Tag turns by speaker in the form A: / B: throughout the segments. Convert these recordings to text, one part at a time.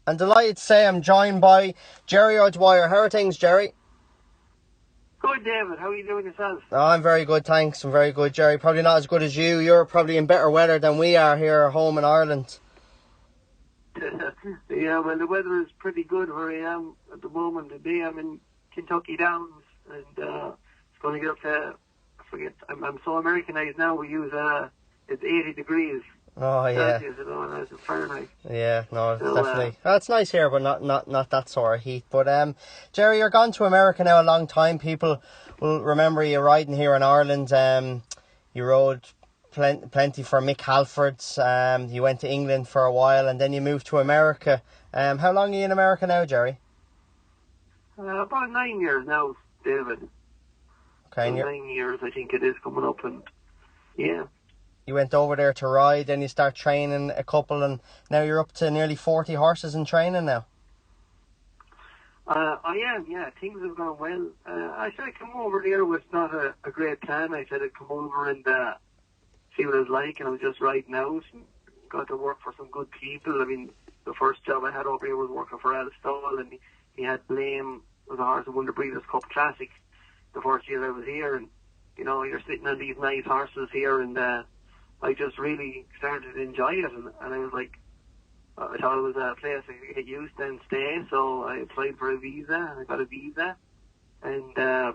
A: And delighted to say I'm joined by Jerry O'Dwyer. How are things, Jerry?
B: Good, David. How are you doing yourself?
A: Oh, I'm very good, thanks. I'm very good, Jerry. Probably not as good as you. You're probably in better weather than we are here at home in Ireland.
B: Yeah, well, the weather is pretty good where I am at the moment. Today I'm in Kentucky Downs, and it's going to get up to, I forget, I'm so Americanized now, we use, it's 80 degrees
A: Oh, yeah.
B: Celsius, and it's Fahrenheit.
A: Yeah, no, it's
B: So,
A: definitely. It's nice here, but not that sort of heat. But Jerry, you're gone to America now a long time. People will remember you riding here in Ireland. You rode plenty for Mick Halford's. You went to England for a while, and then you moved to America. How long are you in America now, Jerry?
B: about 9 years now, David.
A: Okay,
B: About 9 years, I think it is coming up, and yeah.
A: you went over there to ride, then you start training a couple, and now you're up to nearly 40 horses in training now.
B: I am, yeah. Things have gone well. I said I'd come over there with not a great plan. I said I'd come over and see what it was like, and I was just riding out and got to work for some good people. I mean, the first job I had over here was working for Al Stoll, and he had Blame, was a horse who won the Breeders' Cup Classic the first year I was here, and you know, you're sitting on these nice horses here, and I just really started to enjoy it, and I was like, I thought it was a place I could get used to and stay, so I applied for a visa, and I got a visa, and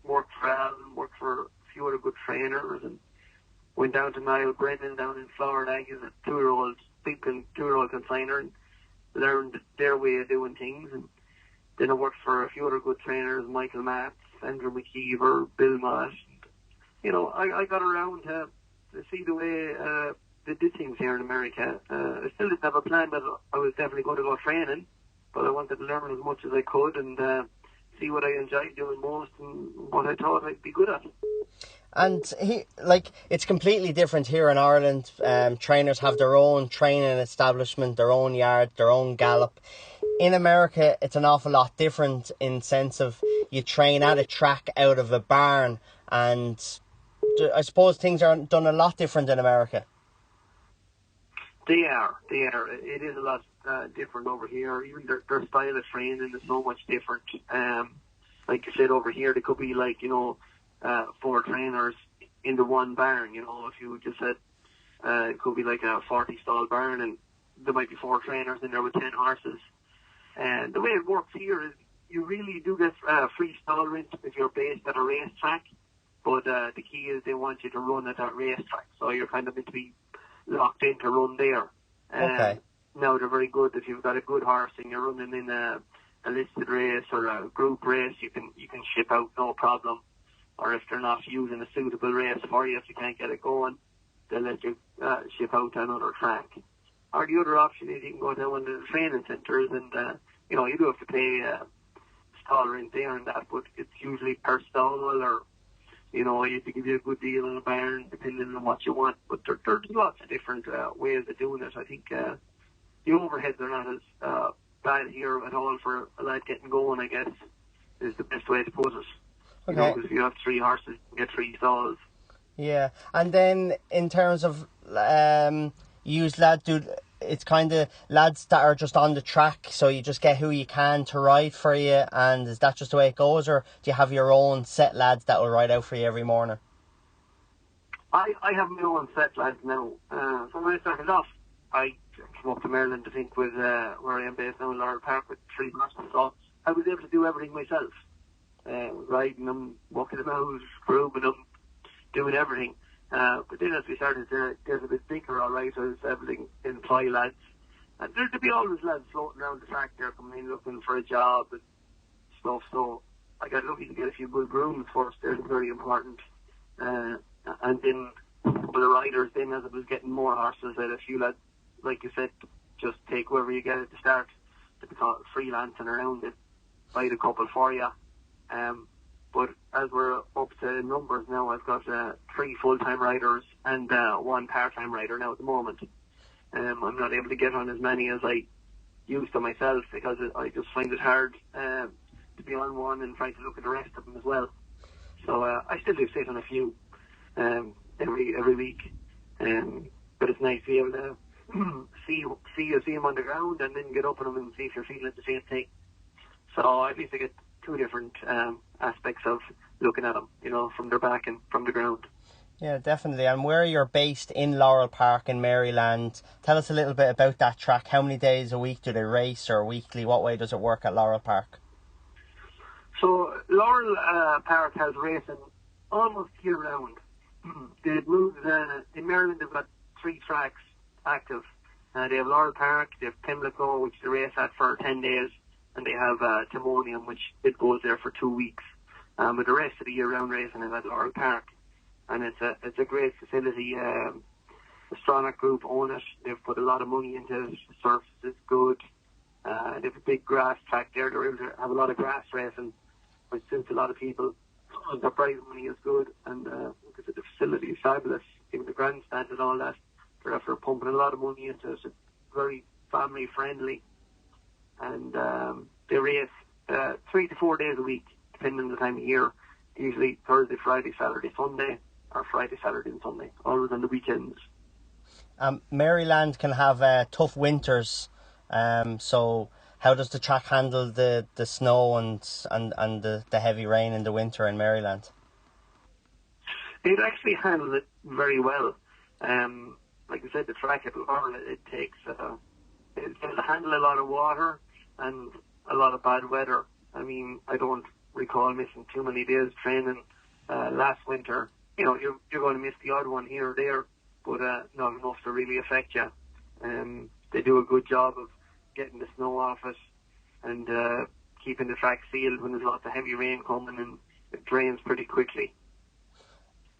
B: worked for Alan, worked for a few other good trainers, and went down to Niall Brennan down in Florida. He's a big two-year-old consigner, and learned their way of doing things. And then I worked for a few other good trainers, Michael Matz, Andrew McKeever, Bill Mott. You know, I got around to see the way they did things here in America. I still didn't have a plan, but I was definitely going to go training, but I wanted to learn as much as I could and see what I enjoyed doing most and what I thought I'd be good at.
A: And it's completely different here in Ireland. Trainers have their own training establishment, their own yard, their own gallop. In America, it's an awful lot different in sense of you train at a track out of a barn, and I suppose things are done a lot different in America.
B: They are. It is a lot different over here. Even their style of training is so much different. Like you said, over here, they could be like, 4 trainers into one barn. You know, if you just said it could be like a 40 stall barn, and there might be 4 trainers in there with 10 horses. And the way it works here is you really do get free stall rent if you're based at a racetrack. But the key is they want you to run at that racetrack, so you're kind of meant to be locked in to run there.
A: Okay.
B: Now they're very good if you've got a good horse and you're running in a listed race or a group race. You can ship out no problem. Or if they're not using a suitable race for you, if you can't get it going, they'll let you ship out to another track. Or the other option is you can go to one of the training centres, and you do have to pay stall rent there and that, but it's usually per stall, or you have to give you a good deal on a barn depending on what you want. But there's lots of different ways of doing it. I think the overheads are not as bad here at all for a lad getting going, I guess, is the best way to put it.
A: Okay.
B: Because if you have 3 horses, you can get 3 stalls.
A: Yeah, and then in terms of use lads, it's kind of lads that are just on the track, so you just get who you can to ride for you, and is that just the way it goes, or do you have your own set lads that will ride out for you every morning?
B: I have my own set lads now. So when I started off, I came up to Maryland, I think, with where I am based now in Laurel Park with 3 horses, so I was able to do everything myself. Riding them, walking them out, grooming them, doing everything. But then as we started to get a bit bigger, all right, I was able to employ lads. And there'd be always lads floating around the track there coming in looking for a job and stuff. So I got lucky to get a few good grooms first. They're very important. And then for the riders, then as I was getting more horses, I had a few lads, like you said, just take whoever you get at the start to become freelancing around it, buy a couple for you. But as we're up to numbers now, I've got 3 full-time riders and 1 part-time rider now at the moment. I'm not able to get on as many as I used to myself because I just find it hard to be on one and try to look at the rest of them as well. So I still do sit on a few every week. But it's nice to be able to see them on the ground, and then get up on them and see if you're feeling the same thing. So at least I get two different aspects of looking at them, from their back and from the ground.
A: Yeah, definitely. And where you're based in Laurel Park in Maryland, tell us a little bit about that track. How many days a week do they race, or weekly? What way does it work at Laurel Park?
B: So Laurel Park has racing almost year round. They've moved in Maryland. They've got 3 tracks active. They have Laurel Park, they have Pimlico, which they race at for 10 days, and they have Timonium, which it goes there for 2 weeks. But the rest of the year round racing is at Laurel Park. And it's a great facility. The Stronach Group own it. They've put a lot of money into it. The surface is good. They have a big grass track there. They're able to have a lot of grass racing, which suits a lot of people. The prize money is good, and because the facility is fabulous. Even the grandstand and all that. They're after pumping a lot of money into it. It's very family friendly, and they race 3 to 4 days a week, depending on the time of year. Usually Thursday, Friday, Saturday, Sunday, or Friday, Saturday and Sunday, always on the weekends.
A: Maryland can have tough winters, so how does the track handle the snow and the heavy rain in the winter in Maryland?
B: It actually handles it very well. Like I said, the track at Laurel, it takes it can handle a lot of water and a lot of bad weather. I mean, I don't recall missing too many days training last winter. You're going to miss the odd one here or there, but not enough to really affect you. They do a good job of getting the snow off it and keeping the track sealed when there's lots of heavy rain coming, and it drains pretty quickly.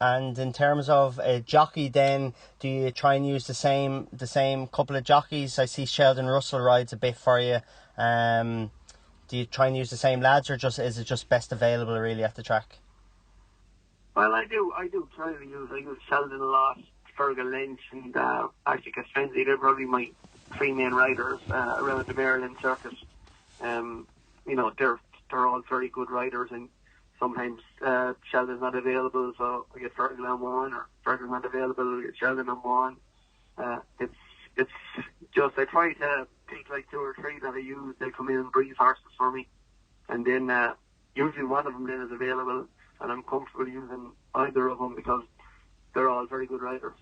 A: And in terms of a jockey, then, do you try and use the same couple of jockeys? I see Sheldon Russell rides a bit for you. Do you try and use the same lads, or is it just best available really at the track?
B: Well, I do try to use Sheldon a lot, Fergal Lynch, and actually Castrenzi. They're probably my 3 main riders around the Maryland circuit. They're all very good riders, and sometimes Sheldon's not available, so I get Fergal on one, or Fergal's not available, I get Sheldon on one. It's just I try to pick like 2 or 3 that I use. They come in and breeze horses for me, and then usually one of them then is available, and I'm comfortable using either of them because they're all very good riders.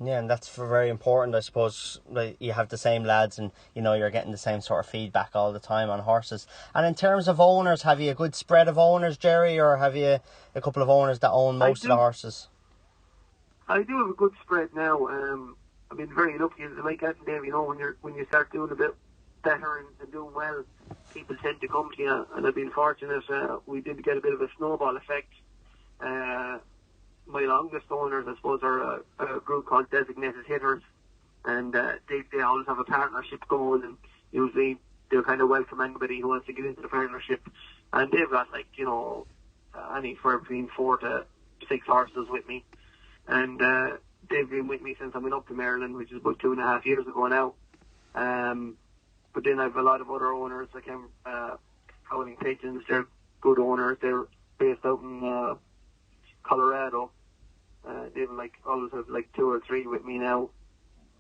A: Yeah, and that's very important, I suppose. Like, you have the same lads, and you're getting the same sort of feedback all the time on horses. And in terms of owners, have you a good spread of owners, Jerry, or have you a couple of owners that own most of the horses?
B: I do have a good spread now. I've been very lucky, like that, Dave. When you start doing a bit better and doing well, people tend to come to you, and I've been fortunate. We did get a bit of a snowball effect. My longest owners, I suppose, are a group called Designated Hitters, and they always have a partnership going, and usually they'll kind of welcome anybody who wants to get into the partnership, and they've got anywhere between 4 to 6 horses with me, and they've been with me since I went up to Maryland, which is about 2.5 years ago now. But then I have a lot of other owners, like Howling Pigeons. They're good owners. They're based out in Colorado. They've always have 2 or 3 with me now.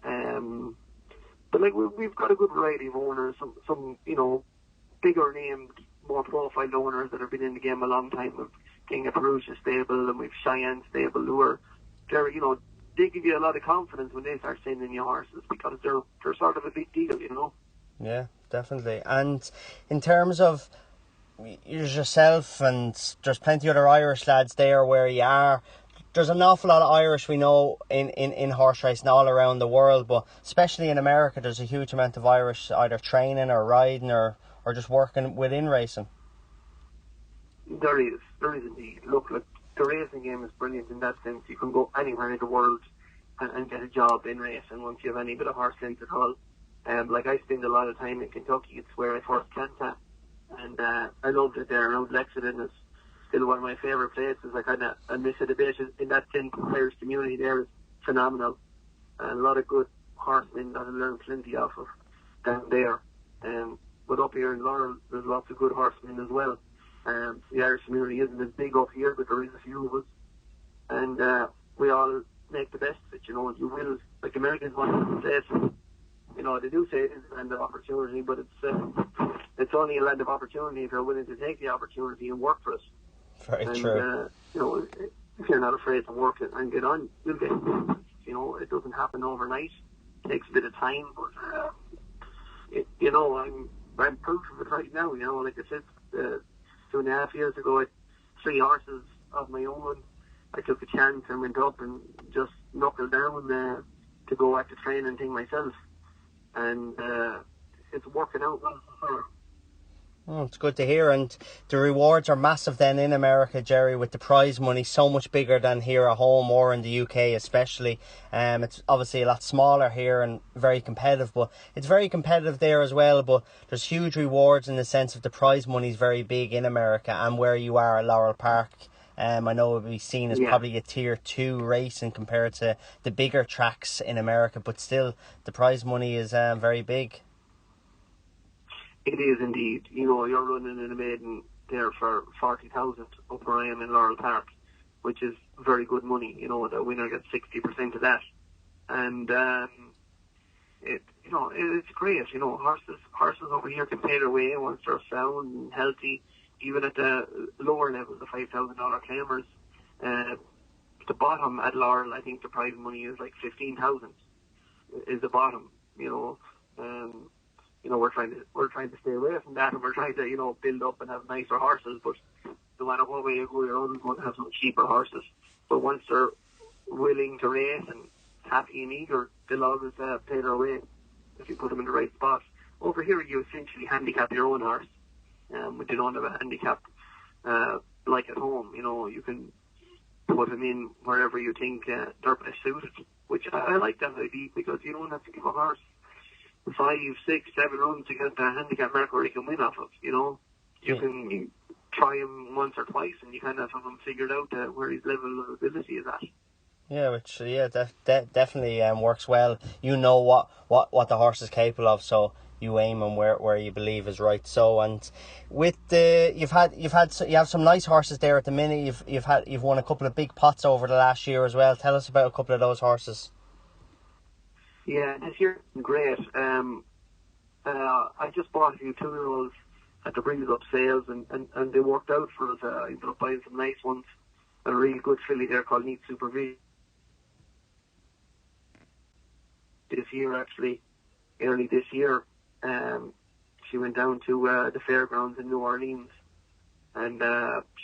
B: But we've got a good variety of owners. Some bigger named, more profiled owners that have been in the game a long time. We've King of Perugia stable, and we've Cheyenne stable, who are they give you a lot of confidence when they start sending you horses, because they're sort of a big deal.
A: Yeah, definitely. And in terms of yourself, and there's plenty of other Irish lads there where you are, there's an awful lot of Irish we know in horse racing all around the world, but especially in America there's a huge amount of Irish either training or riding or just working within racing.
B: There is indeed. Look, the racing game is brilliant in that sense. You can go anywhere in the world and get a job in racing once you have any bit of horse sense at all. I spend a lot of time in Kentucky. It's where I first went at, and I loved it there. Around Lexington is still one of my favourite places. I miss it a bit in that sense. The Irish community there is phenomenal, and a lot of good horsemen that I learned plenty off of down there. But up here in Laurel, there's lots of good horsemen as well. The Irish community isn't as big up here, but there is a few of us, and we all make the best of it. You will like Americans want to say, they do say it's a land of opportunity, but it's only a land of opportunity if you're willing to take the opportunity and work for it.
A: Very
B: And,
A: true.
B: if you're not afraid to work it and get on, you'll get it. It doesn't happen overnight. It takes a bit of time, but, I'm proof of it right now, like I said, 2.5 years ago, I had 3 horses of my own. I took a chance and went up and just knuckled down to go at the training thing myself. And it's working out well so far.
A: Oh, it's good to hear, and the rewards are massive then in America, Jerry, with the prize money so much bigger than here at home or in the UK especially. It's obviously a lot smaller here and very competitive, but it's very competitive there as well. But there's huge rewards in the sense of the prize money is very big in America, and where you are at Laurel Park. I know it would be seen as probably a tier 2 racing compared to the bigger tracks in America, but still the prize money is very big.
B: It is indeed. You're running in a maiden there for 40,000 up where I am in Laurel Park, which is very good money. The winner gets 60% of that, and it's great. Horses over here can pay their way once they're sound and healthy. Even at the lower level, the $5,000 claimers, the bottom at Laurel, I think the prize money is like 15,000. Is the bottom. We're trying to stay away from that, and we're trying to build up and have nicer horses. But no matter what way you go, you're always going to have some cheaper horses. But once they're willing to race and happy and eager, they'll always pay their way if you put them in the right spot. Over here, you essentially handicap your own horse. But you don't have a handicap like at home. You can put them in wherever you think they're best suited. Which I like that idea, because you don't have to give a horse 5, 6, 7 runs to get the handicap mark where he can win off of. You can try him once or twice, and you kind of have him figured out where his level of ability is at.
A: Yeah, which definitely works well. You know what the horse is capable of, so you aim on where you believe is right. So, and with you have some nice horses there at the minute. You've won a couple of big pots over the last year as well. Tell us about a couple of those horses.
B: Yeah, this year's been great. I just bought a few 2-year-olds at the Brings Up sales, and they worked out for us. I ended up buying some nice ones. A really good filly there called Neat Supervision. This year, actually, early this year, she went down to the fairgrounds in New Orleans, and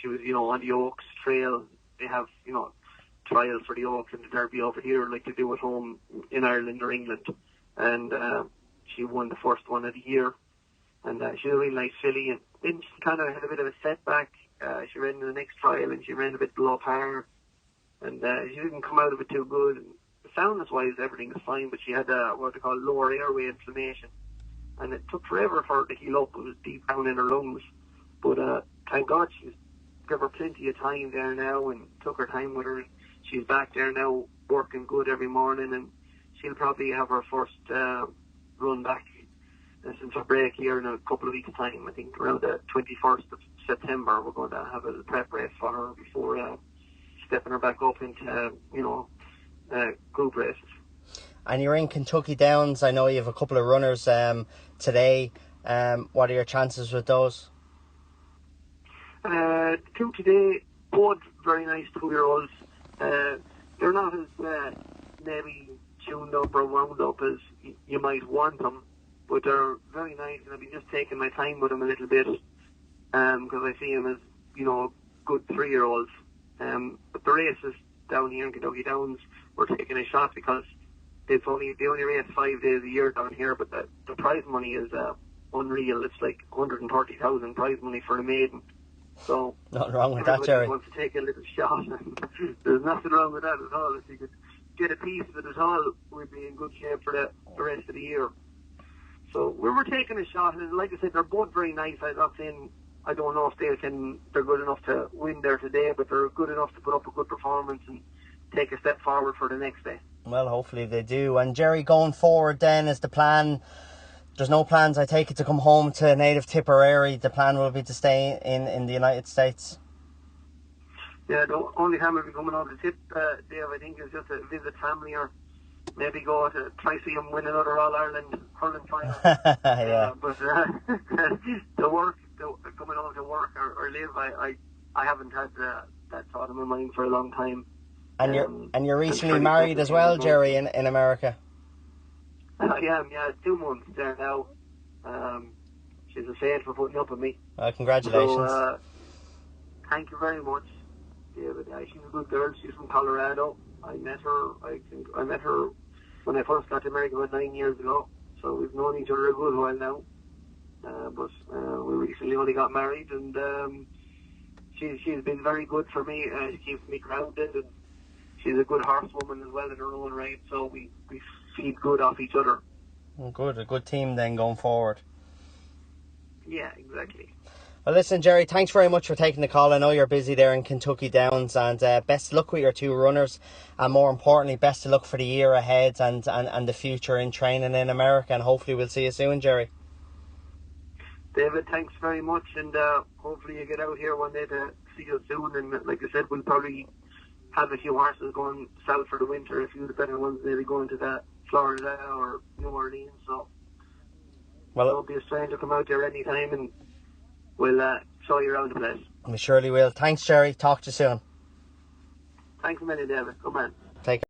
B: she was, on the Oaks Trail. They have, trials for the Oaks and the Derby over here, like they do at home in Ireland or England. And she won the first one of the year, and she's a really nice filly. And then she kind of had a bit of a setback. She ran in the next trial, and she ran a bit below par, and she didn't come out of it too good. And soundness-wise, everything was fine, but she had what they call lower airway inflammation, and it took forever for her to heal up. It was deep down in her lungs, but thank God she's give her plenty of time there now, and took her time with her. She's back there now, working good every morning, and she'll probably have her first run back since her break here in a couple of weeks' time. I think around the 21st of September, we're going to have a prep race for her before stepping her back up into, group races.
A: And you're in Kentucky Downs. I know you have a couple of runners today. What are your chances with those?
B: 2 today, both very nice 2-year-olds. They're not as maybe tuned up or wound up as you might want them, but they're very nice, and I've been just taking my time with them a little bit, because I see them as, good 3-year-olds. But the races down here in Kentucky Downs, we're taking a shot because they only race 5 days a year down here, but the prize money is unreal. It's like 130,000 prize money for a maiden. So
A: nothing wrong with that, Jerry.
B: Wants to take a little shot. There's nothing wrong with that at all. If you could get a piece of it at all, we'd be in good shape for the rest of the year. So we were taking a shot, and like I said, they're both very nice. I'm not saying I don't know if they're good enough to win there today, but they're good enough to put up a good performance and take a step forward for the next day.
A: Well, hopefully they do. And Jerry, going forward then, is the plan? There's no plans, I take it, to come home to native Tipperary. The plan will be to stay in the United States.
B: Yeah, the only time we'll be coming over to Tip, Dave, I think, is just to visit family or maybe go to try see him win another All Ireland hurling final.
A: Yeah.
B: But the work, coming home to work or live, I haven't had that thought in my mind for a long time.
A: And you're recently married as well, Jerry, in America.
B: I am, yeah, 2 months there now. She's a saint for putting up with me.
A: Congratulations.
B: So, thank you very much, David. She's a good girl. She's from Colorado. I met her when I first got to America about 9 years ago. So we've known each other a good while now. But we recently only got married, and she's been very good for me. She keeps me grounded, and she's a good horsewoman as well in her own right. So we feed good off each other.
A: Good, a good team then going forward.
B: Yeah, exactly.
A: Well, listen, Jerry, thanks very much for taking the call. I know you're busy there in Kentucky Downs, and best of luck with your 2 runners, and more importantly, best of luck for the year ahead and the future in training in America, and hopefully we'll see you soon, Jerry.
B: David, thanks very much, and hopefully you get out here one day to see us soon, and like I said, we'll probably have a few horses going south for the winter, a few of the better ones maybe going to that Florida or New Orleans, so don't be a stranger, come out there anytime and we'll show you around the place.
A: We surely will. Thanks, Jerry. Talk to you soon.
B: Thanks a million, David. Good man.
A: Take care.